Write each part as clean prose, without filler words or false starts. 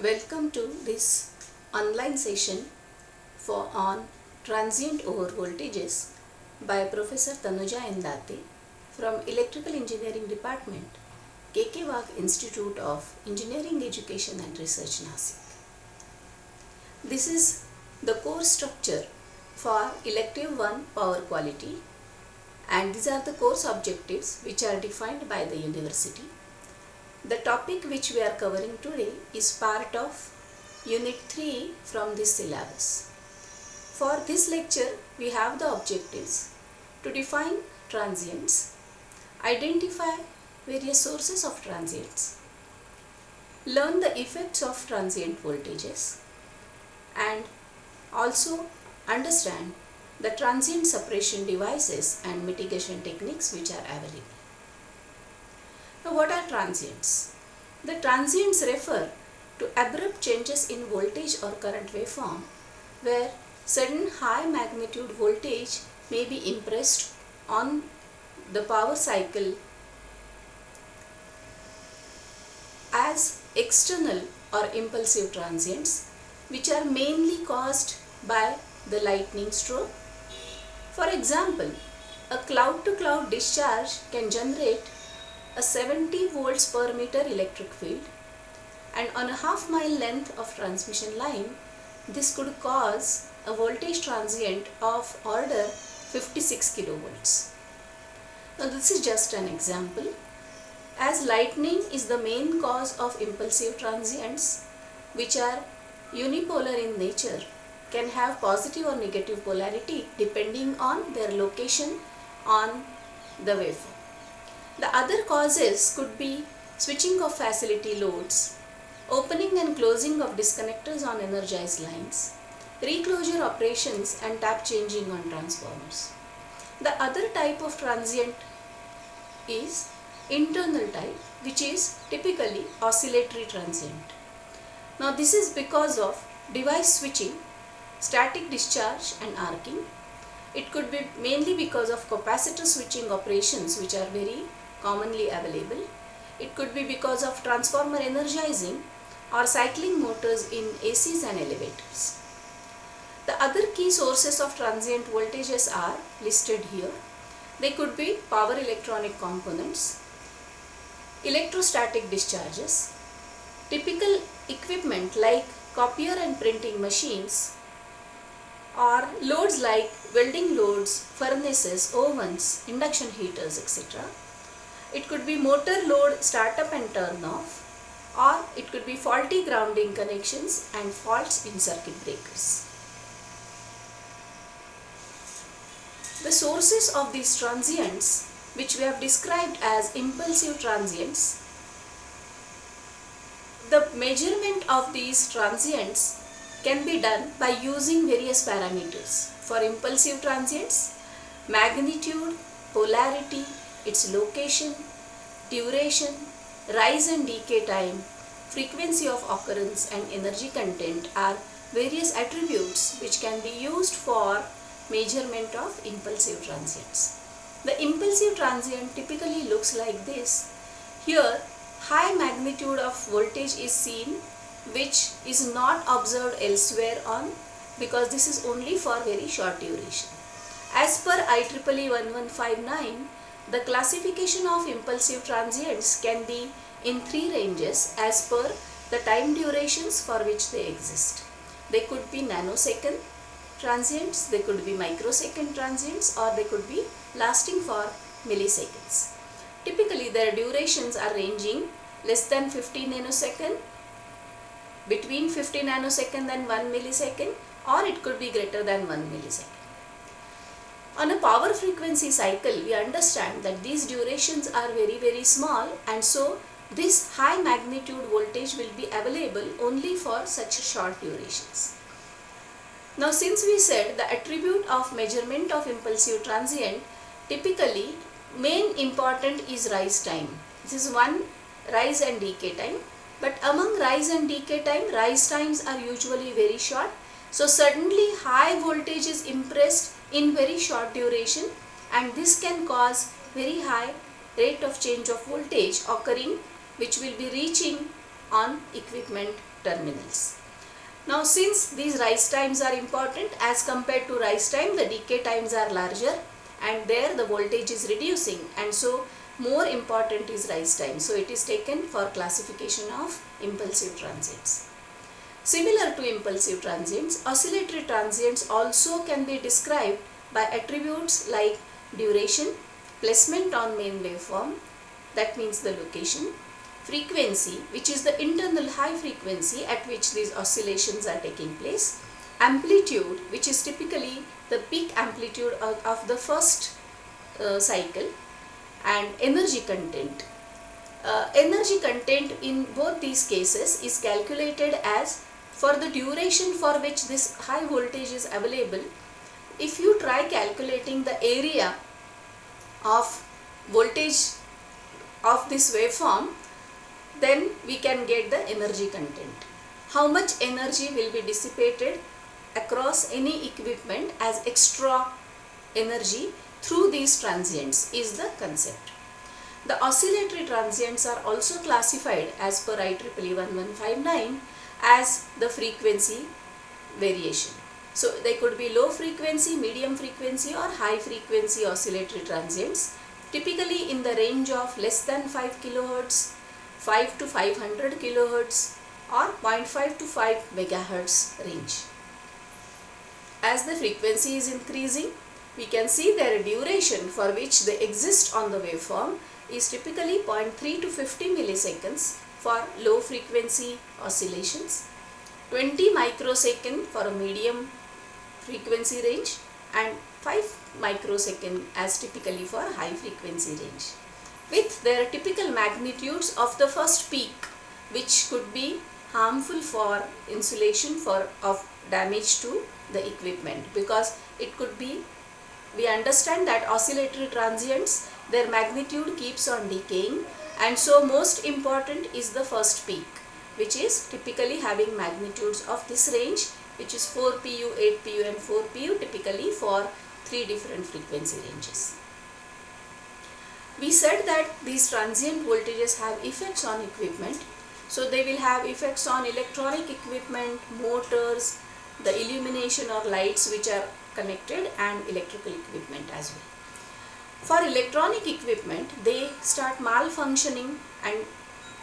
Welcome to this online session on transient over voltages by Professor Tanuja Indate from Electrical Engineering Department, KK Wagh Institute of Engineering Education and Research, Nasik. This is the course structure for Elective 1 Power Quality, and these are the course objectives which are defined by the university. The topic which we are covering today is part of Unit 3 from this syllabus. For this lecture, we have the objectives to define transients, identify various sources of transients, learn the effects of transient voltages, and also understand the transient suppression devices and mitigation techniques which are available. Now, what are transients? The transients refer to abrupt changes in voltage or current waveform where sudden high magnitude voltage may be impressed on the power cycle as external or impulsive transients, which are mainly caused by the lightning stroke. For example, a cloud-to-cloud discharge can generate a 70 volts per meter electric field, and on a half-mile length of transmission line, this could cause a voltage transient of order 56 kilovolts. Now, this is just an example. As lightning is the main cause of impulsive transients, which are unipolar in nature, can have positive or negative polarity depending on their location on the waveform. The other causes could be switching of facility loads, opening and closing of disconnectors on energized lines, reclosure operations and tap changing on transformers. The other type of transient is internal type, which is typically oscillatory transient. Now, this is because of device switching, static discharge and arcing. It could be mainly because of capacitor switching operations which are very commonly available. It could be because of transformer energizing or cycling motors in ACs and elevators. The other key sources of transient voltages are listed here. They could be power electronic components, electrostatic discharges, typical equipment like copier and printing machines, or loads like welding loads, furnaces, ovens, induction heaters, etc. It could be motor load startup and turn off, or it could be faulty grounding connections and faults in circuit breakers. The sources of these transients, which we have described as impulsive transients, the measurement of these transients can be done by using various parameters. For impulsive transients, magnitude, polarity, its location, duration, rise and decay time, frequency of occurrence and energy content are various attributes which can be used for measurement of impulsive transients. The impulsive transient typically looks like this. Here, high magnitude of voltage is seen, which is not observed elsewhere on, because this is only for very short duration. As per IEEE 1159, the classification of impulsive transients can be in three ranges as per the time durations for which they exist. They could be nanosecond transients, they could be microsecond transients, or they could be lasting for milliseconds. Typically, their durations are ranging less than 50 nanosecond, between 50 nanosecond and 1 millisecond, or it could be greater than 1 millisecond. On a power frequency cycle, we understand that these durations are very small, and so this high magnitude voltage will be available only for such short durations. Now, since we said the attribute of measurement of impulsive transient, typically main important is rise time. This is one, rise and decay time. But among rise and decay time, rise times are usually very short. So suddenly high voltage is impressed in very short duration, and this can cause very high rate of change of voltage occurring, which will be reaching on equipment terminals. Now since these rise times are important, as compared to rise time the decay times are larger, and there the voltage is reducing, and so more important is rise time. So it is taken for classification of impulsive transients. Similar to impulsive transients, oscillatory transients also can be described by attributes like duration, placement on main waveform, that means the location, frequency, which is the internal high frequency at which these oscillations are taking place, amplitude, which is typically the peak amplitude of the first cycle, and energy content. Energy content in both these cases is calculated as for the duration for which this high voltage is available. If you try calculating the area of voltage of this waveform, then we can get the energy content. How much energy will be dissipated across any equipment as extra energy through these transients is the concept. The oscillatory transients are also classified as per IEEE 1159 as the frequency variation. So they could be low frequency, medium frequency or high frequency oscillatory transients, typically in the range of less than 5 kHz, 5 to 500 kHz or 0.5 to 5 MHz range. As the frequency is increasing, we can see their duration for which they exist on the waveform is typically 0.3 to 50 milliseconds for low frequency oscillations, 20 microsecond for a medium frequency range, and 5 microsecond as typically for high frequency range, with their typical magnitudes of the first peak, which could be harmful for insulation of damage to the equipment, because it could be, we understand that oscillatory transients, their magnitude keeps on decaying, and so most important is the first peak, which is typically having magnitudes of this range, which is 4 pu, 8 pu and 4 pu, typically for 3 different frequency ranges. We said that these transient voltages have effects on equipment. So they will have effects on electronic equipment, motors, the illumination or lights which are connected, and electrical equipment as well. For electronic equipment, they start malfunctioning and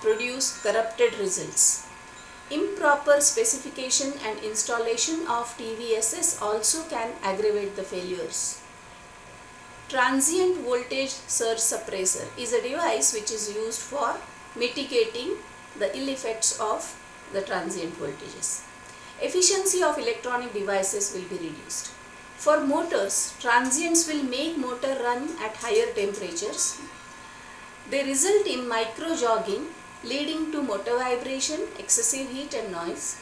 produce corrupted results. Improper specification and installation of TVSS also can aggravate the failures. Transient voltage surge suppressor is a device which is used for mitigating the ill effects of the transient voltages. Efficiency of electronic devices will be reduced. For motors, transients will make motor run at higher temperatures. They result in micro-jogging, leading to motor vibration, excessive heat and noise.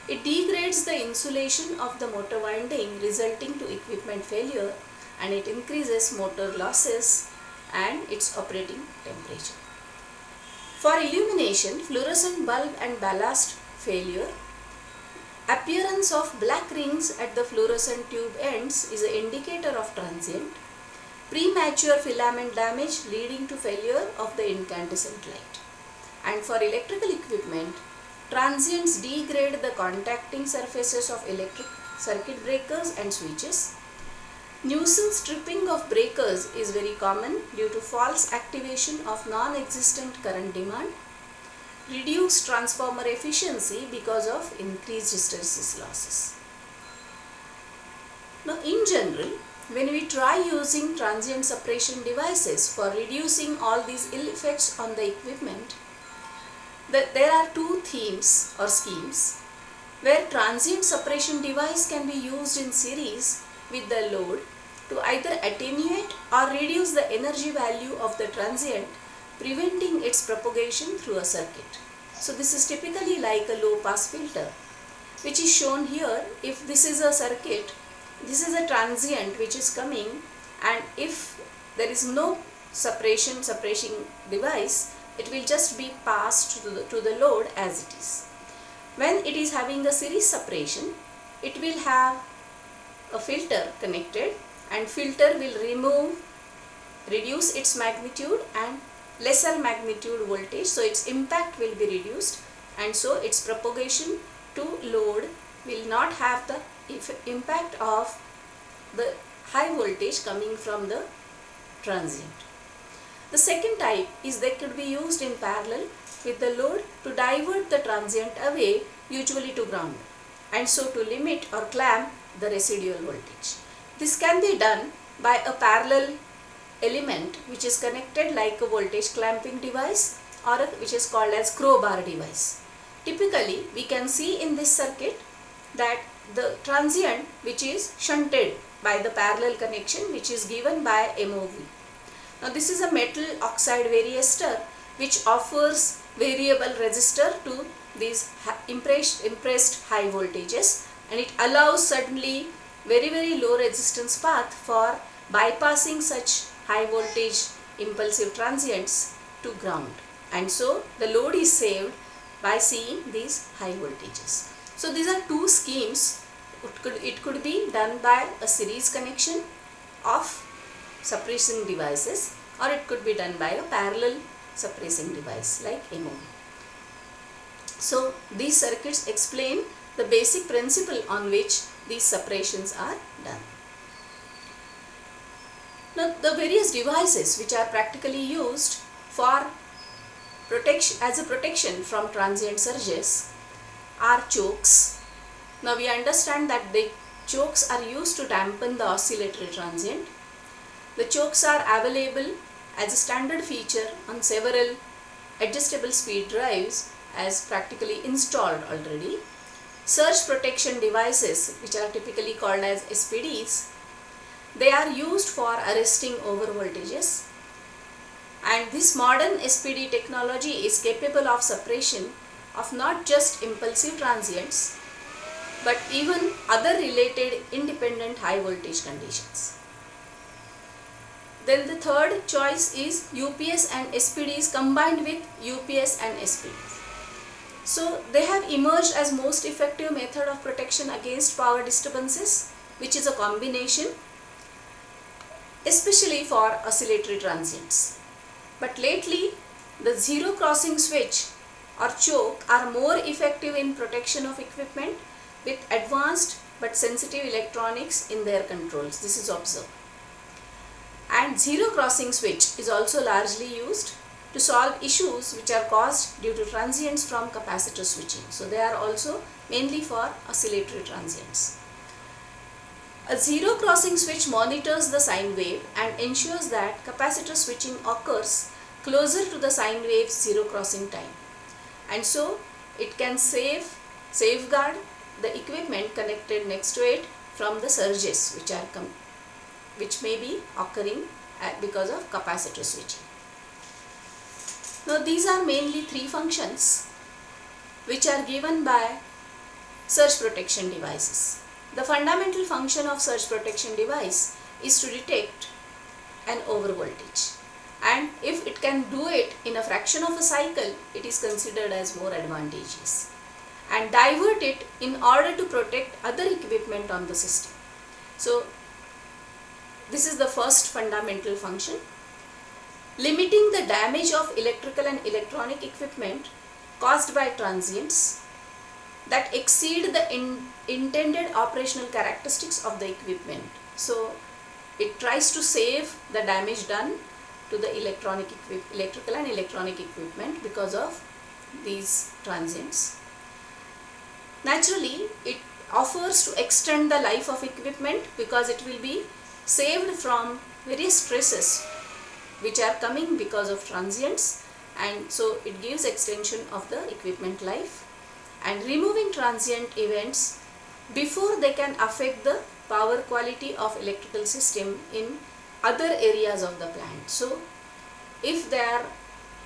It degrades the insulation of the motor winding, resulting to equipment failure, and it increases motor losses and its operating temperature. For illumination, fluorescent bulb and ballast failure. Appearance of black rings at the fluorescent tube ends is an indicator of transient. Premature filament damage leading to failure of the incandescent light. And for electrical equipment, transients degrade the contacting surfaces of electric circuit breakers and switches. Nuisance tripping of breakers is very common due to false activation of non-existent current demand. Reduced transformer efficiency because of increased hysteresis losses. Now in general, when we try using transient suppression devices for reducing all these ill effects on the equipment, there are two themes or schemes where transient suppression device can be used in series with the load to either attenuate or reduce the energy value of the transient, preventing its propagation through a circuit. So this is typically like a low pass filter, which is shown here. If this is a circuit, this is a transient which is coming, and if there is no suppressing device, it will just be passed to the load as it is. When it is having a series suppression, it will have a filter connected, and filter will reduce its magnitude and lesser magnitude voltage, so its impact will be reduced. and so its propagation to load will not have the impact of the high voltage coming from the transient. The second type is they could be used in parallel with the load to divert the transient away, usually to ground, and so to limit or clamp the residual voltage. This can be done by a parallel element which is connected like a voltage clamping device, or which is called as crowbar device. Typically, we can see in this circuit that the transient which is shunted by the parallel connection which is given by MOV. Now this is a metal oxide variostor which offers variable resistor to these impressed high voltages, and it allows suddenly very low resistance path for bypassing such high voltage impulsive transients to ground, and so the load is saved by seeing these high voltages. So these are two schemes. It could be done by a series connection of suppressing devices, or it could be done by a parallel suppressing device like MOV. So these circuits explain the basic principle on which these suppressions are done. Now the various devices which are practically used for protection as a protection from transient surges are chokes. Now we understand that the chokes are used to dampen the oscillatory transient. The chokes are available as a standard feature on several adjustable speed drives as practically installed already. Surge protection devices, which are typically called as SPDs, they are used for arresting over voltages, and this modern SPD technology is capable of suppression of not just impulsive transients but even other related independent high voltage conditions. Then the third choice is UPS and SPDs combined with UPS and SPDs. So they have emerged as most effective method of protection against power disturbances, which is a combination, especially for oscillatory transients. But lately the zero crossing switch or choke are more effective in protection of equipment with advanced but sensitive electronics in their controls. This is observed. And zero crossing switch is also largely used to solve issues which are caused due to transients from capacitor switching. So they are also mainly for oscillatory transients. A zero crossing switch monitors the sine wave and ensures that capacitor switching occurs closer to the sine wave's zero crossing time, and so it can safeguard the equipment connected next to it from the surges which may be occurring because of capacitor switching. Now these are mainly three functions which are given by surge protection devices. The fundamental function of surge protection device is to detect an overvoltage, and if it can do it in a fraction of a cycle, it is considered as more advantageous, and divert it in order to protect other equipment on the system. So this is the first fundamental function. Limiting the damage of electrical and electronic equipment caused by transients that exceed the intended operational characteristics of the equipment. So it tries to save the damage done to the electrical and electronic equipment because of these transients. Naturally, it offers to extend the life of equipment because it will be saved from various stresses which are coming because of transients, and so it gives extension of the equipment life and removing transient events before they can affect the power quality of electrical system in other areas of the plant. So if they are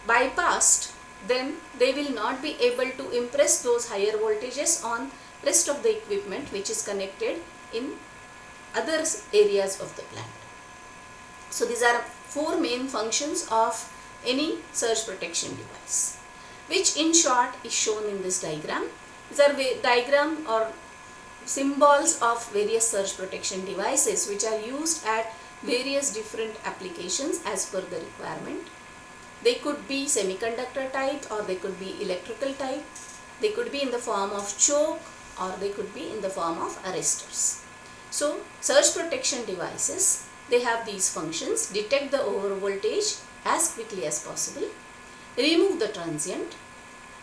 bypassed, then they will not be able to impress those higher voltages on rest of the equipment which is connected in other areas of the plant. So these are four main functions of any surge protection device, which in short is shown in this diagram. These are diagram or symbols of various surge protection devices which are used at various different applications as per the requirement. They could be semiconductor type or they could be electrical type. They could be in the form of choke or they could be in the form of arresters. So surge protection devices, they have these functions: detect the overvoltage as quickly as possible, remove the transient,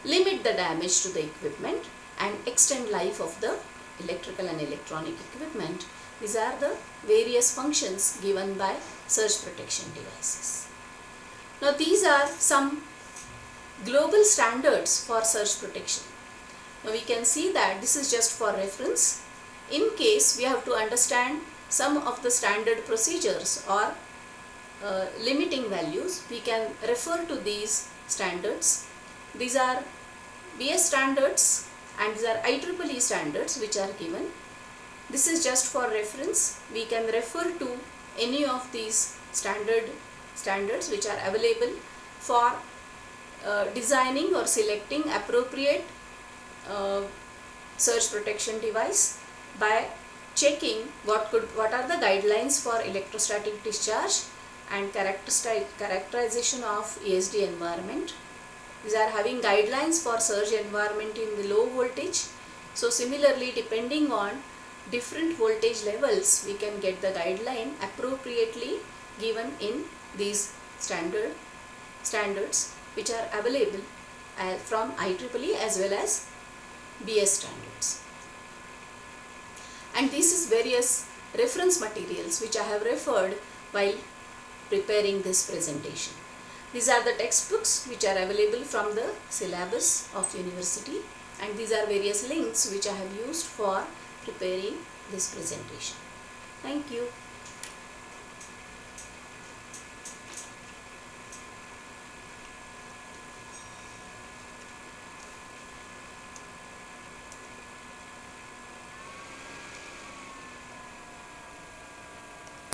limit the damage to the equipment, and extend life of the electrical and electronic equipment. These are the various functions given by surge protection devices. Now these are some global standards for surge protection. Now we can see that this is just for reference. In case we have to understand some of the standard procedures or limiting values, we can refer to these standards. These are BS standards and these are IEEE standards which are given. This is just for reference. We can refer to any of these standards which are available for designing or selecting appropriate surge protection device by checking what are the guidelines for electrostatic discharge and characterization of ESD environment. These are having guidelines for surge environment in the low voltage. So similarly, depending on different voltage levels, we can get the guideline appropriately given in these standards which are available from IEEE as well as BS standards. And this is various reference materials which I have referred while preparing this presentation. These are the textbooks which are available from the syllabus of university, and these are various links which I have used for preparing this presentation. Thank you.